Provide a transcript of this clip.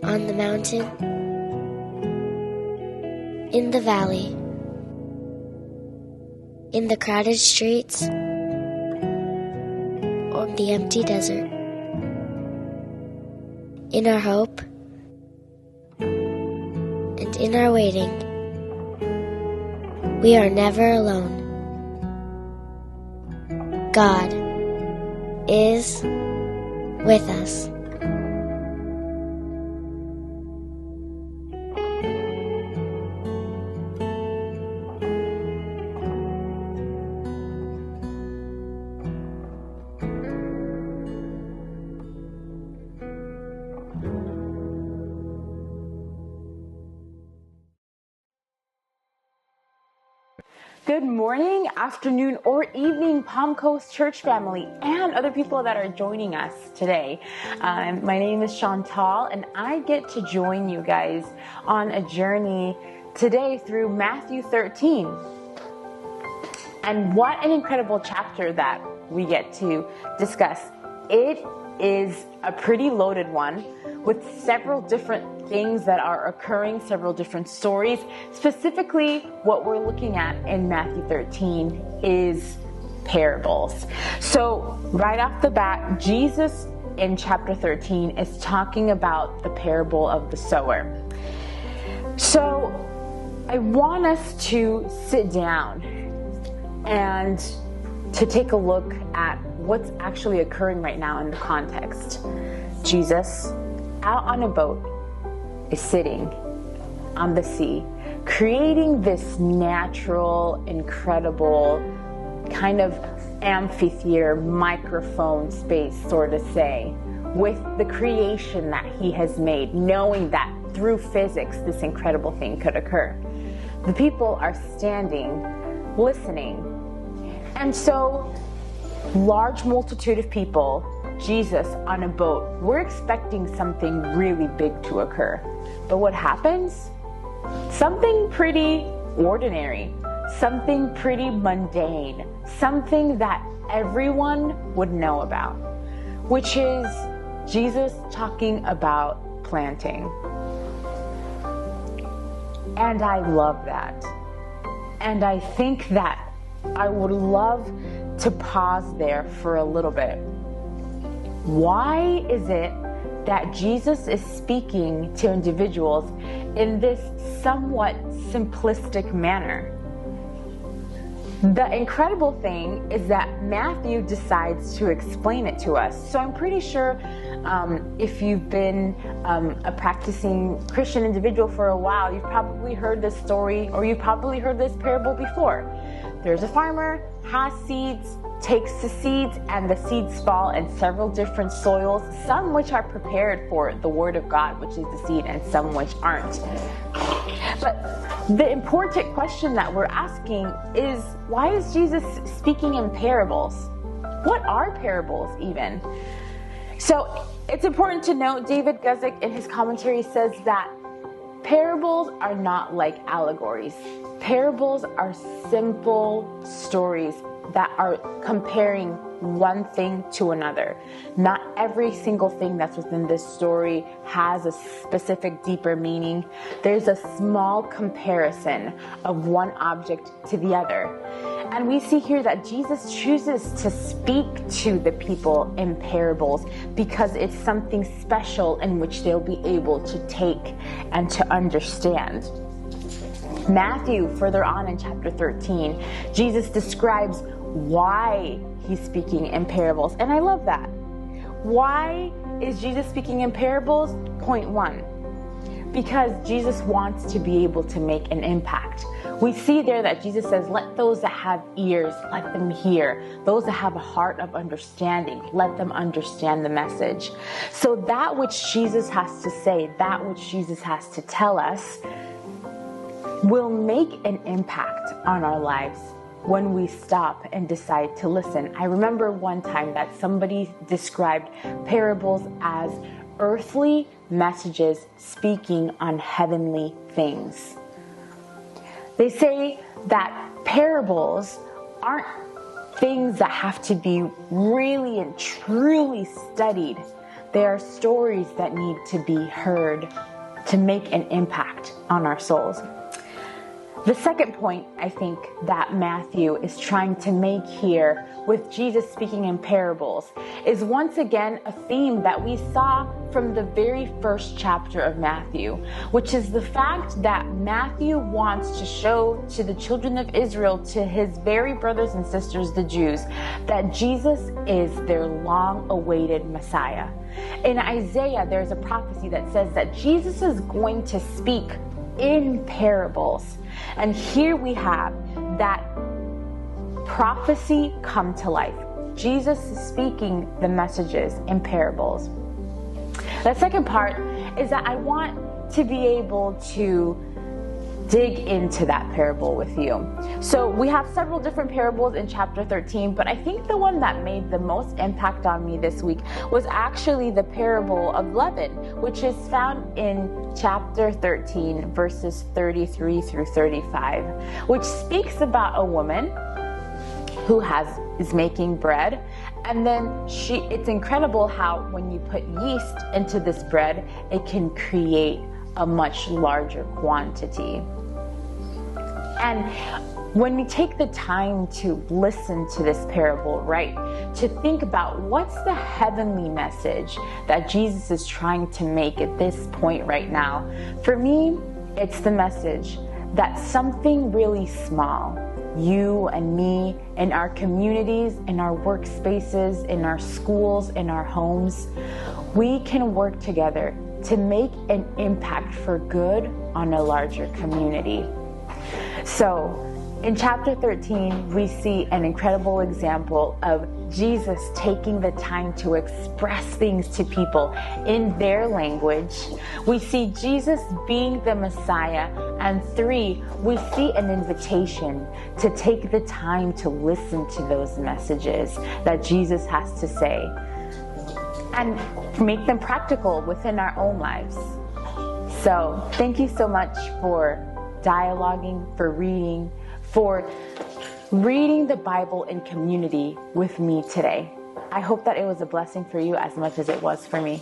on the mountain, in the valley, in the crowded streets, on the empty desert, in our hope, and in our waiting, we are never alone. God is with us. Good morning, afternoon, or evening, Palm Coast Church family, and other people that are joining us today. My name is Chantal, and I get to join you guys on a journey today through Matthew 13. And what an incredible chapter that we get to discuss. It is a pretty loaded one with several different things that are occurring, several different stories. Specifically, what we're looking at in Matthew 13 is parables. So right off the bat, Jesus in chapter 13 is talking about the parable of the sower. So I want us to sit down and to take a look at what's actually occurring right now in the context. Jesus, out on a boat, is sitting on the sea, creating this natural, incredible kind of amphitheater, microphone space, sort of say, with the creation that he has made, knowing that through physics, this incredible thing could occur. The people are standing, listening. And so, large multitude of people, Jesus on a boat, we're expecting something really big to occur. But what happens? Something pretty ordinary, something pretty mundane, something that everyone would know about, which is Jesus talking about planting. And I love that. And I think that I would love to pause there for a little bit. Why is it that Jesus is speaking to individuals in this somewhat simplistic manner? The incredible thing is that Matthew decides to explain it to us. So I'm pretty sure if you've been a practicing Christian individual for a while, you've probably heard this story or you've probably heard this parable before. There's a farmer, has seeds, takes the seeds, and the seeds fall in several different soils, some which are prepared for the word of God, which is the seed, and some which aren't. But the important question that we're asking is, why is Jesus speaking in parables? What are parables even? So it's important to note, David Guzik in his commentary says that parables are not like allegories. Parables are simple stories that are comparing one thing to another. Not every single thing that's within this story has a specific deeper meaning. There's a small comparison of one object to the other. And we see here that Jesus chooses to speak to the people in parables because it's something special in which they'll be able to take and to understand. Matthew, further on in chapter 13, Jesus describes why he's speaking in parables. And I love that. Why is Jesus speaking in parables? Point one, because Jesus wants to be able to make an impact. We see there that Jesus says, let those that have ears, let them hear. Those that have a heart of understanding, let them understand the message. So that which Jesus has to say, that which Jesus has to tell us, will make an impact on our lives when we stop and decide to listen. I remember one time that somebody described parables as earthly messages speaking on heavenly things. They say that parables aren't things that have to be really and truly studied. They are stories that need to be heard to make an impact on our souls. The second point I think that Matthew is trying to make here with Jesus speaking in parables is once again a theme that we saw from the very first chapter of Matthew, which is the fact that Matthew wants to show to the children of Israel, to his very brothers and sisters, the Jews, that Jesus is their long-awaited Messiah. In Isaiah, there's a prophecy that says that Jesus is going to speak in parables. And here we have that prophecy come to life. Jesus is speaking the messages in parables. The second part is that I want to be able to dig into that parable with you. So we have several different parables in chapter 13, but I think the one that made the most impact on me this week was actually the parable of leaven, which is found in chapter 13, verses 33 through 35, which speaks about a woman who is making bread. And then it's incredible how when you put yeast into this bread, it can create a much larger quantity. And when we take the time to listen to this parable, right, to think about what's the heavenly message that Jesus is trying to make at this point right now, for me, it's the message that something really small, you and me, in our communities, in our workspaces, in our schools, in our homes, we can work together to make an impact for good on a larger community. So, in chapter 13, we see an incredible example of Jesus taking the time to express things to people in their language. We see Jesus being the Messiah. And 3, we see an invitation to take the time to listen to those messages that Jesus has to say and make them practical within our own lives. So, thank you so much for dialoguing, for reading the Bible in community with me today. I hope that it was a blessing for you as much as it was for me.